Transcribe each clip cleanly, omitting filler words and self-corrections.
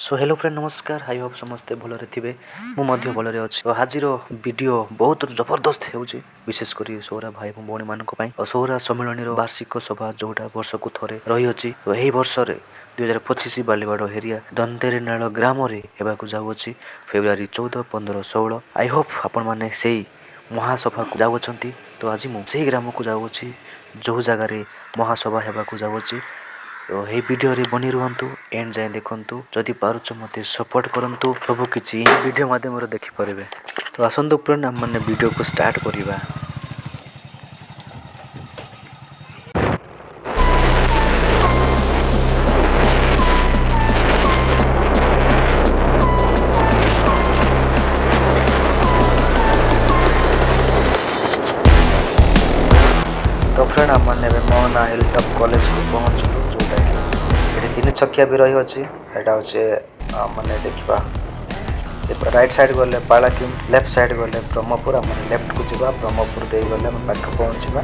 So hello friend नमस्कार I hope समस्ते भलरे थे मुझे भलरे अच्छी तो आज वीडियो बहुत जबरदस्त होउछि विशेषकर सौरा भाई भौणी मानक और सौरा सम्मेलन वार्षिक सभा जोटा वर्ष को थे रही तो यही वर्ष 2025 बालीवाड़ एरिया दंतेरेनाल ग्राम जाऊँगी फेब्रुआरी 14, 15, 16 आई होप आपण मैंने से महासभा को जाऊँगी। तो आज मुझे ग्राम को जाऊँगी जो जगार महासभा होगा जाऊँगी। तो ये वीडियो रे बनी रुहतु एंड जाए देखु जदि पारुच मत सपोर्ट करंतु सब किसी वीडियो माध्यम देखिपारे। तो आसतु फ्रेंड आम मैंने वीडियो को स्टार्ट करवा। तो फ्रेंड आम मैंने मोहना हिलटॉप कॉलेज को पहुँचलु जोटा ये 3 छकिया भी रही अच्छी यहाँ हूँ मैंने देखा राइट साइड गले पालाकिम लेफ्ट साइड गले ब्रह्मपुर आम लेफ्ट को जावा ब्रह्मपुर दे गले पाठ पहुँचवा।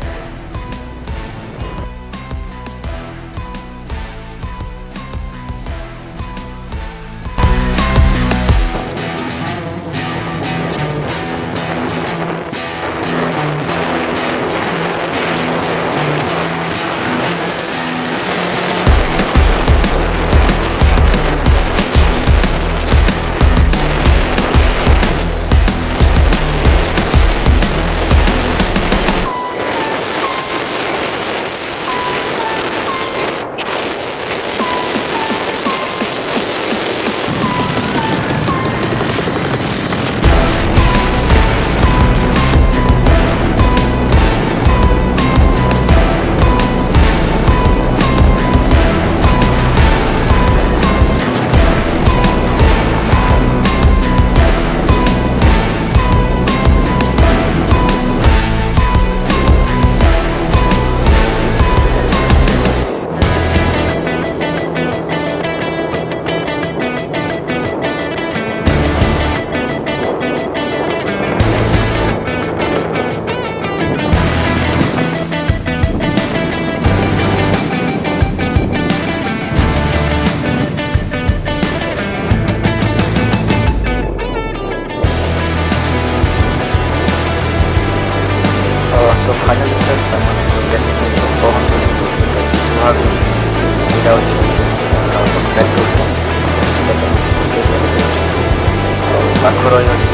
तो फाइनल फ्रेंड्स आम डेस्टिनेशन पहुँचल पाख रही अच्छी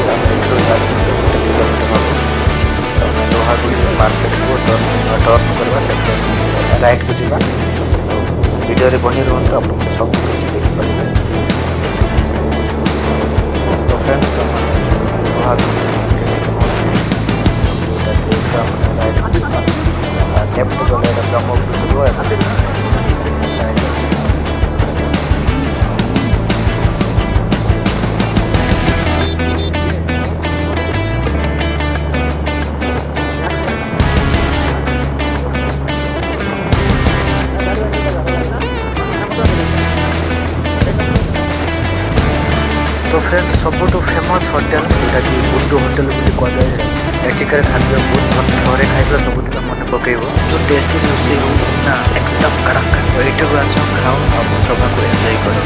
लोहागुड़ी मार्केट को टर्न करवा राइट को जावा। वीडियो रे बनी रुहतु आप सब कुछ देखिपारे। तो फ्रेंड्स लोहागुड़ी लेफ्ट गले ब्रह्मपुर तो फ्रेंड्स सबुठ फेमस होटेल जोटा कि गुड्डू होटेल कहुए एठिकार खाद्य बहुत घरे खाई सबुदिन मन पकड़ जो टेस्टी रोषे ना एकदम कड़क ये को आस खाओ आप सभा को एंजॉय कर।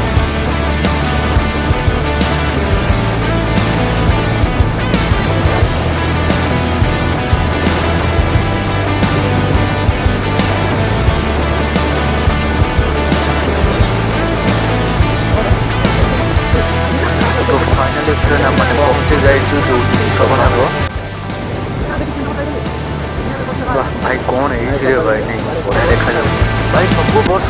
तो फाइनली फ्रेंड आम पहुँची जाइए जो सभा को भाई कौन है भाई नहीं बढ़िया देखा भाई सब वर्ष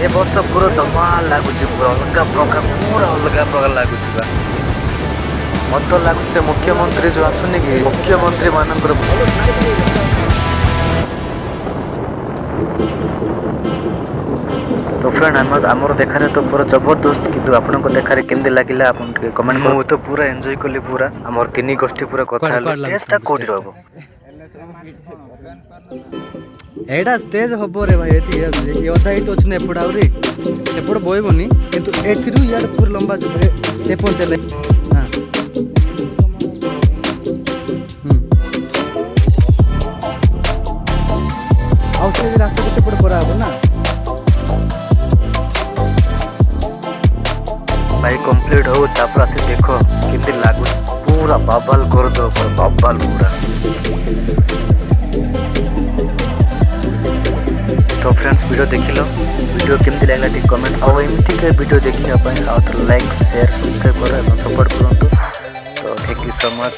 ए वर्ष पूरा धमाल लगुच पूरा अलग प्रकार लगुच मत लगुच से मुख्यमंत्री जो आसुनि कि मुख्यमंत्री मानकर तो फ्रेंड आमर देखार तो पूरा जबरदस्त किंतु आपन को देखार केमती लगिला आपन कमेंट कर। तो पूरा एंजॉय कली पूरा आमर 3 गोष्ठी पूरा कथा स्टेजटा कोठी रहबो एटा स्टेज हबो रे भाई एती अधा इट ओछने एपड आउरी सेपड बोइबोनी किंतु एथिरु यार पूरा लंबा जो एपड देले हां आउ से रास्ता को पड़ पड़ा हो ना भाई भाई कंप्लीट हो तापर आसी देख केमती लागू पूरा बाबाल कर दो बाबाल पूरा। तो फ्रेंड्स वीडियो देखिल वीडियो केमती लगला टी कमेंट और एमती के वीडियो देखिया लाइक शेयर सब्सक्राइब कर सपोर्ट करूँ। तो थैंक यू सो मच।